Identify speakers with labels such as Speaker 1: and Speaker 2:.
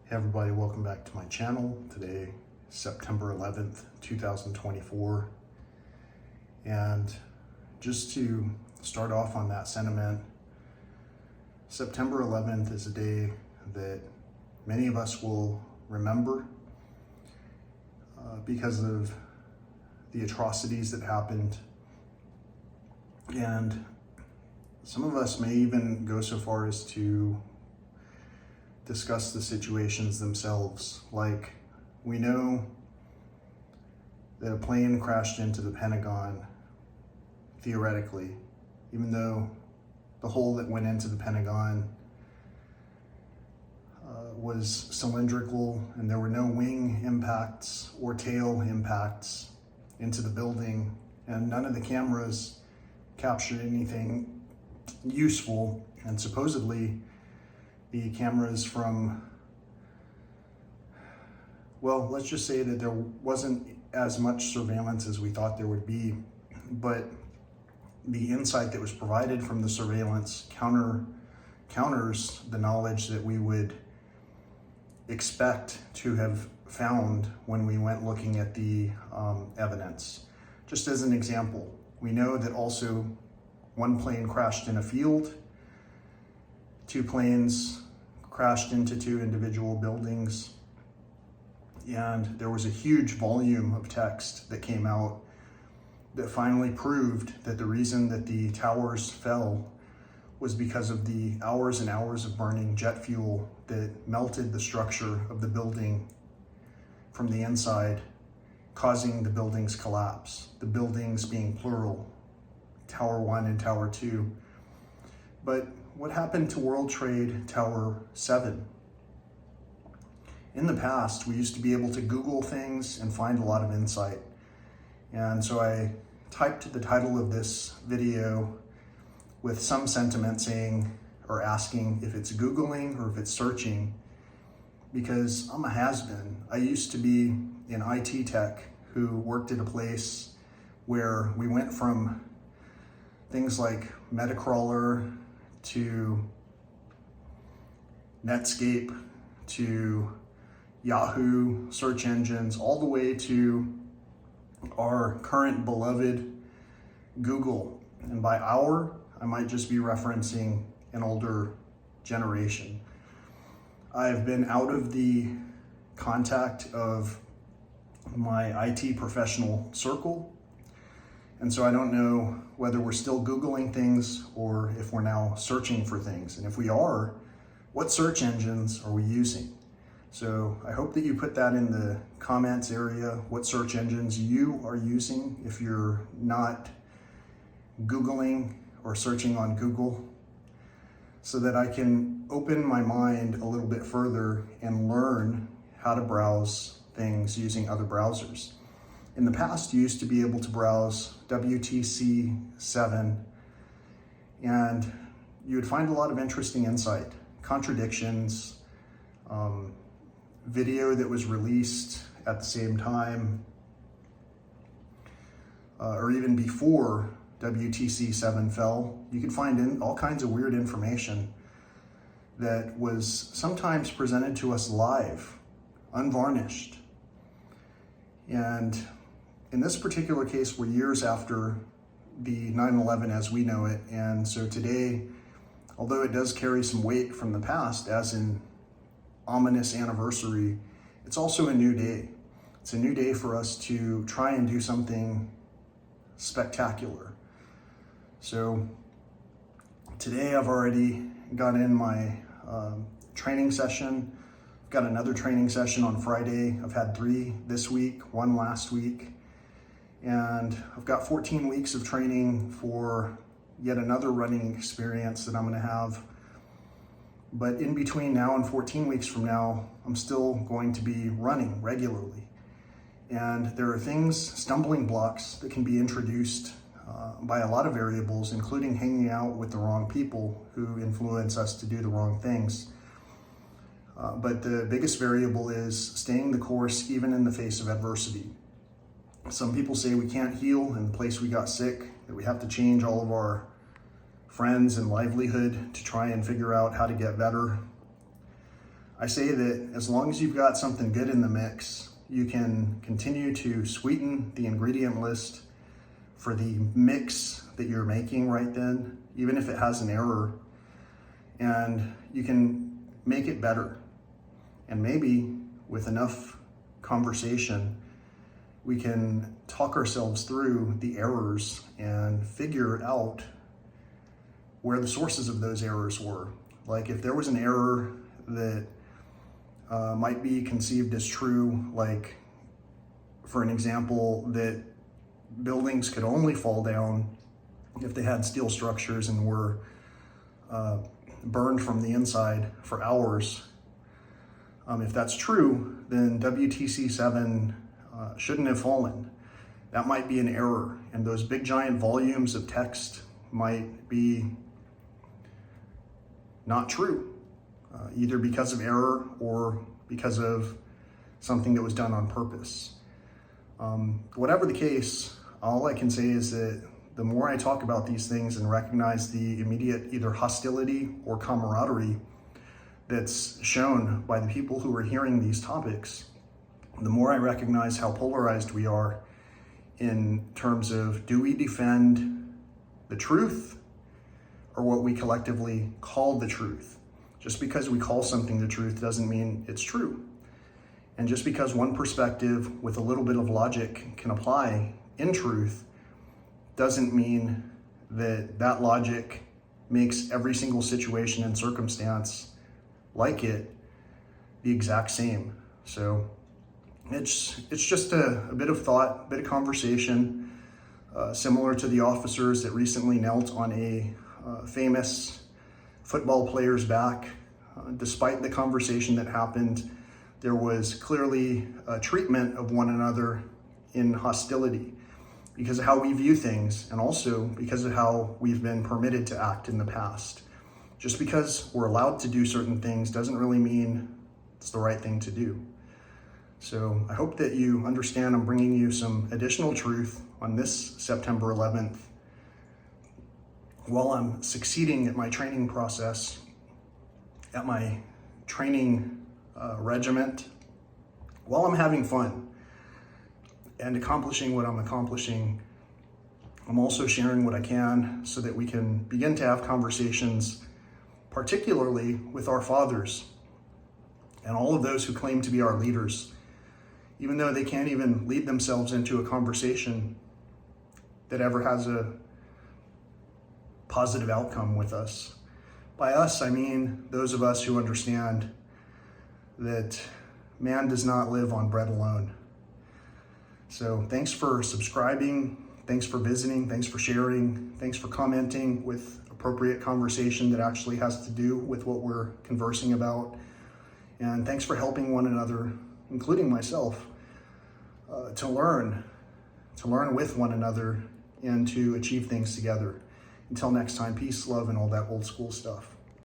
Speaker 1: Hey everybody, welcome back to my channel. Today, September 11th, 2024. And just to start off on that sentiment, September 11th is a day that many of us will remember because of the atrocities that happened. And some of us may even go so far as to discuss the situations themselves. Like, we know that a plane crashed into the Pentagon, theoretically, even though the hole that went into the Pentagon was cylindrical and there were no wing impacts or tail impacts into the building, and none of the cameras captured anything useful. And supposedly the cameras from, well, let's just say that there wasn't as much surveillance as we thought there would be, but the insight that was provided from the surveillance counters the knowledge that we would expect to have found when we went looking at the evidence. Just as an example, we know that also one plane crashed in a field, two planes crashed into two individual buildings, and there was a huge volume of text that came out that finally proved that the reason that the towers fell was because of the hours and hours of burning jet fuel that melted the structure of the building from the inside, causing the buildings collapse. The buildings being plural, Tower 1 and Tower 2. But what happened to World Trade Tower 7? In the past, we used to be able to Google things and find a lot of insight. And so I typed the title of this video with some sentiment saying, or asking if it's Googling or if it's searching, because I'm a has-been. I used to be in IT tech who worked at a place where we went from things like Metacrawler to Netscape to Yahoo search engines, all the way to our current beloved Google. And by our, I might just be referencing an older generation. I've been out of the contact of my IT professional circle, and so I don't know whether we're still Googling things or if we're now searching for things. And if we are, what search engines are we using? So I hope that you put that in the comments area, what search engines you are using if you're not Googling or searching on Google, so that I can open my mind a little bit further and learn how to browse things using other browsers. In the past, you used to be able to browse WTC7, and you would find a lot of interesting insight, contradictions, video that was released at the same time, or even before WTC7 fell. You could find all kinds of weird information that was sometimes presented to us live, unvarnished. And in this particular case, we're years after the 9/11 as we know it. And so today, although it does carry some weight from the past, as in ominous anniversary, it's also a new day. It's a new day for us to try and do something spectacular. So today I've already got in my training session. I've got another training session on Friday. I've had 3 this week, 1 last week. And I've got 14 weeks of training for yet another running experience that I'm gonna have. But in between now and 14 weeks from now, I'm still going to be running regularly. And there are things, stumbling blocks, that can be introduced by a lot of variables, including hanging out with the wrong people who influence us to do the wrong things. But the biggest variable is staying the course even in the face of adversity. Some people say we can't heal in the place we got sick, that we have to change all of our friends and livelihood to try and figure out how to get better. I say that as long as you've got something good in the mix, you can continue to sweeten the ingredient list for the mix that you're making right then, even if it has an error, and you can make it better. And maybe with enough conversation, we can talk ourselves through the errors and figure out where the sources of those errors were. Like if there was an error that might be conceived as true, like for an example, that buildings could only fall down if they had steel structures and were burned from the inside for hours. If that's true, then WTC7 shouldn't have fallen. That might be an error, and those big giant volumes of text might be not true, either because of error or because of something that was done on purpose. Whatever the case, all I can say is that the more I talk about these things and recognize the immediate either hostility or camaraderie that's shown by the people who are hearing these topics, the more I recognize how polarized we are in terms of, do we defend the truth or what we collectively call the truth? Just because we call something the truth doesn't mean it's true. And just because one perspective with a little bit of logic can apply in truth doesn't mean that that logic makes every single situation and circumstance like it the exact same. So it's just a bit of thought, a bit of conversation, similar to the officers that recently knelt on a famous football player's back. Despite the conversation that happened, there was clearly a treatment of one another in hostility because of how we view things, and also because of how we've been permitted to act in the past. Just because we're allowed to do certain things doesn't really mean it's the right thing to do. So I hope that you understand I'm bringing you some additional truth on this September 11th while I'm succeeding at my training process, at my training regiment, while I'm having fun and accomplishing what I'm accomplishing. I'm also sharing what I can so that we can begin to have conversations, particularly with our fathers and all of those who claim to be our leaders, even though they can't even lead themselves into a conversation that ever has a positive outcome with us. By us, I mean those of us who understand that man does not live on bread alone. So thanks for subscribing, thanks for visiting, thanks for sharing, thanks for commenting with appropriate conversation that actually has to do with what we're conversing about. And thanks for helping one another, including myself, to learn with one another and to achieve things together. Until next time, peace, love, and all that old school stuff.